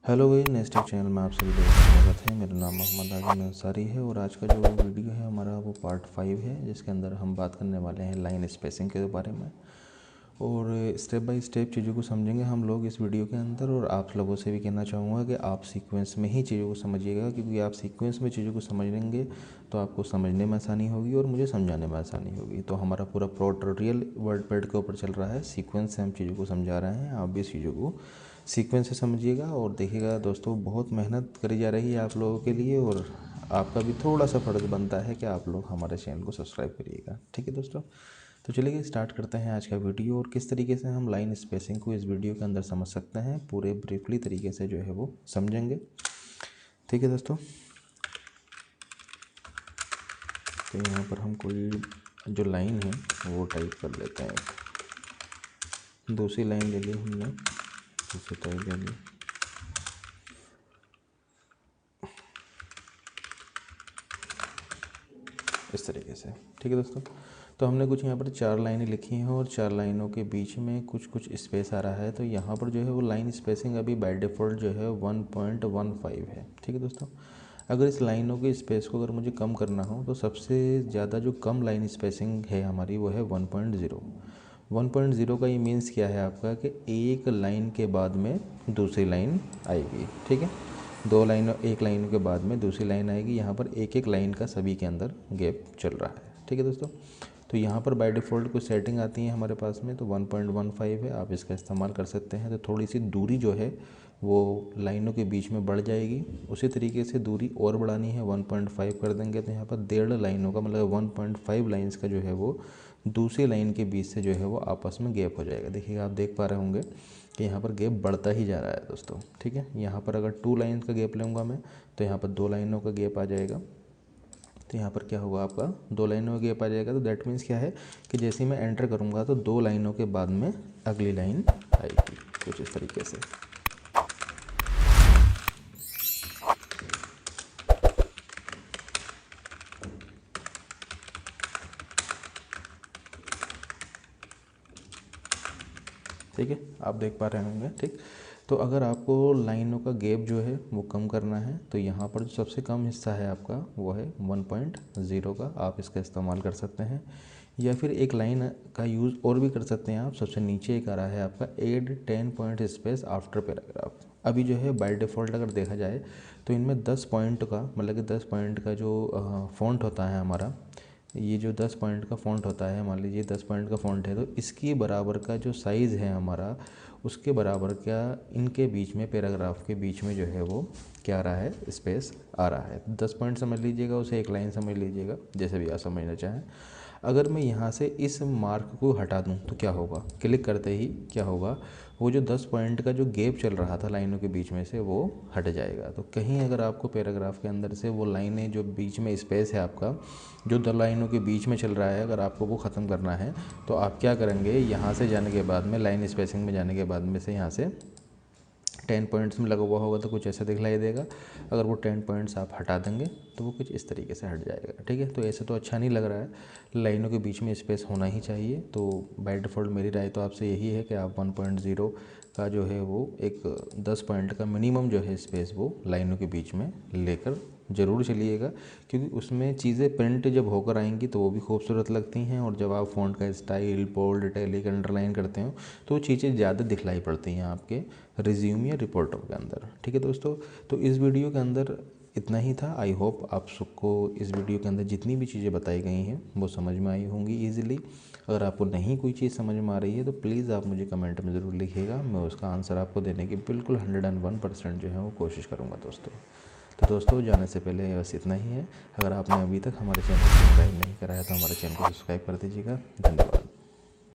Hello भाई, नेस्टेक channel में आप सभी लोगों का स्वागत है। मेरा नाम मोहम्मद आजम अंसारी है और आज का जो वीडियो है हमारा वो पार्ट 5 है, जिसके अंदर हम बात करने वाले हैं लाइन स्पेसिंग के बारे में। और स्टेप बाय स्टेप चीज़ों को समझेंगे हम लोग इस वीडियो के अंदर। और आप लोगों से भी कहना चाहूँगा कि आप सीक्वेंस में ही चीज़ों को समझिएगा, क्योंकि आप सीक्वेंस में चीज़ों को समझ लेंगे तो आपको समझने में आसानी होगी और मुझे समझाने में आसानी होगी। तो हमारा पूरा ट्यूटोरियल वर्डपैड के ऊपर चल रहा है, सीक्वेंस से हम चीज़ों को समझा रहे हैं। आप भी इस चीज़ों को सीक्वेंस से समझिएगा और देखिएगा दोस्तों, बहुत मेहनत करी जा रही है आप लोगों के लिए और आपका भी थोड़ा सा फ़र्ज़ बनता है कि आप लोग हमारे चैनल को सब्सक्राइब करिएगा। ठीक है दोस्तों, तो चलिए स्टार्ट करते हैं आज का वीडियो। और किस तरीके से हम लाइन स्पेसिंग को इस वीडियो के अंदर समझ सकते हैं, पूरे ब्रीफली तरीके से जो है वो समझेंगे। ठीक है दोस्तों, तो यहाँ पर हम कोई जो लाइन है वो टाइप कर लेते हैं। दूसरी लाइन ले ली हमने, दूसरी टाइप ले ली। इस तरीके से। ठीक है दोस्तों, तो हमने कुछ यहाँ पर 4 लाइनें लिखी हैं और 4 लाइनों के बीच में कुछ स्पेस आ रहा है। तो यहाँ पर जो है वो लाइन स्पेसिंग अभी बाय डिफ़ॉल्ट जो है 1.15 है। ठीक है दोस्तों, अगर इस लाइनों के स्पेस को अगर मुझे कम करना हो तो सबसे ज़्यादा जो कम लाइन स्पेसिंग है हमारी वो है 1.0। 1.0 का ये मीन्स क्या है आपका, कि एक लाइन के बाद में दूसरी लाइन आएगी। ठीक है, एक लाइन के बाद में दूसरी लाइन आएगी। यहाँ पर एक एक लाइन का सभी के अंदर गैप चल रहा है। ठीक है दोस्तों, तो यहाँ पर बाय डिफ़ॉल्ट कुछ सेटिंग आती है हमारे पास में, तो 1.15 है, आप इसका इस्तेमाल कर सकते हैं। तो थोड़ी सी दूरी जो है वो लाइनों के बीच में बढ़ जाएगी। उसी तरीके से दूरी और बढ़ानी है, 1.5 कर देंगे तो यहाँ पर 1.5 लाइनों का मतलब 1.5 लाइन्स का जो है वो दूसरी लाइन के बीच से जो है वो आपस में गैप हो जाएगा। देखिएगा, आप देख पा रहे होंगे कि यहाँ पर गैप बढ़ता ही जा रहा है दोस्तों। ठीक है, यहाँ पर अगर 2 लाइन का गैप लूँगा मैं तो यहाँ पर 2 लाइनों का गैप आ जाएगा। तो यहाँ पर क्या होगा, आपका 2 लाइनों का गैप आ जाएगा। तो दैट मीन्स क्या है कि जैसे ही मैं एंटर करूँगा तो 2 लाइनों के बाद में अगली लाइन आएगी, कुछ इस तरीके से। ठीक है, आप देख पा रहे होंगे। ठीक, तो अगर आपको लाइनों का गैप जो है वो कम करना है तो यहाँ पर जो सबसे कम हिस्सा है आपका वो है 1.0 का, आप इसका इस्तेमाल कर सकते हैं। या फिर एक लाइन का यूज़ और भी कर सकते हैं आप। सबसे नीचे एक आ रहा है आपका add 10 point space after paragraph. अभी जो है बाय डिफ़ॉल्ट अगर देखा जाए तो इनमें 10 पॉइंट का मतलब कि 10 पॉइंट का जो फ़ॉन्ट होता है हमारा, ये जो 10 पॉइंट का फ़ॉन्ट होता है, मान लीजिए 10 पॉइंट का फ़ॉन्ट है, तो इसकी बराबर का जो साइज़ है हमारा, उसके बराबर क्या इनके बीच में पैराग्राफ के बीच में जो है वो क्या आ रहा है, स्पेस आ रहा है। 10 पॉइंट समझ लीजिएगा, उसे एक लाइन समझ लीजिएगा, जैसे भी आप समझना चाहें। अगर मैं यहाँ से इस मार्क को हटा दूँ तो क्या होगा, क्लिक करते ही क्या होगा, वो जो 10 पॉइंट का जो गैप चल रहा था लाइनों के बीच में से वो हट जाएगा। तो कहीं अगर आपको पैराग्राफ के अंदर से वो लाइनें जो बीच में स्पेस है आपका, जो 2 लाइनों के बीच में चल रहा है, अगर आपको वो ख़त्म करना है तो आप क्या करेंगे, यहाँ से जाने के बाद में लाइन स्पेसिंग में जाने के बाद में से यहाँ से 10 पॉइंट्स में लगा हुआ होगा तो कुछ ऐसा दिखलाई देगा। अगर वो 10 पॉइंट्स आप हटा देंगे तो वो कुछ इस तरीके से हट जाएगा। ठीक है, तो ऐसे तो अच्छा नहीं लग रहा है, लाइनों के बीच में स्पेस होना ही चाहिए। तो बाय डिफ़ॉल्ट मेरी राय तो आपसे यही है कि आप 1.0 का जो है वो एक 10 पॉइंट का मिनिमम जो है स्पेस वो लाइनों के बीच में लेकर ज़रूर चलिएगा, क्योंकि उसमें चीज़ें प्रिंट जब होकर आएंगी तो वो भी खूबसूरत लगती हैं। और जब आप फ़ॉन्ट का स्टाइल, बोल्ड, इटैलिक, अंडरलाइन करते हो तो वो चीज़ें ज़्यादा दिखलाई पड़ती हैं आपके रिज्यूम या रिपोर्टों के अंदर। ठीक है दोस्तों, तो इस वीडियो के अंदर इतना ही था। आई होप आप सबको इस वीडियो के अंदर जितनी भी चीज़ें बताई गई हैं वो समझ में आई होंगी ईज़िली। अगर आपको नहीं कोई चीज़ समझ में आ रही है तो प्लीज़ आप मुझे कमेंट में ज़रूर लिखिएगा, मैं उसका आंसर आपको देने की बिल्कुल 101% जो है वो कोशिश करूँगा दोस्तों। तो दोस्तों, जाने से पहले बस इतना ही है। अगर आपने अभी तक हमारे चैनल को सब्सक्राइब नहीं करा है तो हमारे चैनल को सब्सक्राइब कर दीजिएगा। धन्यवाद।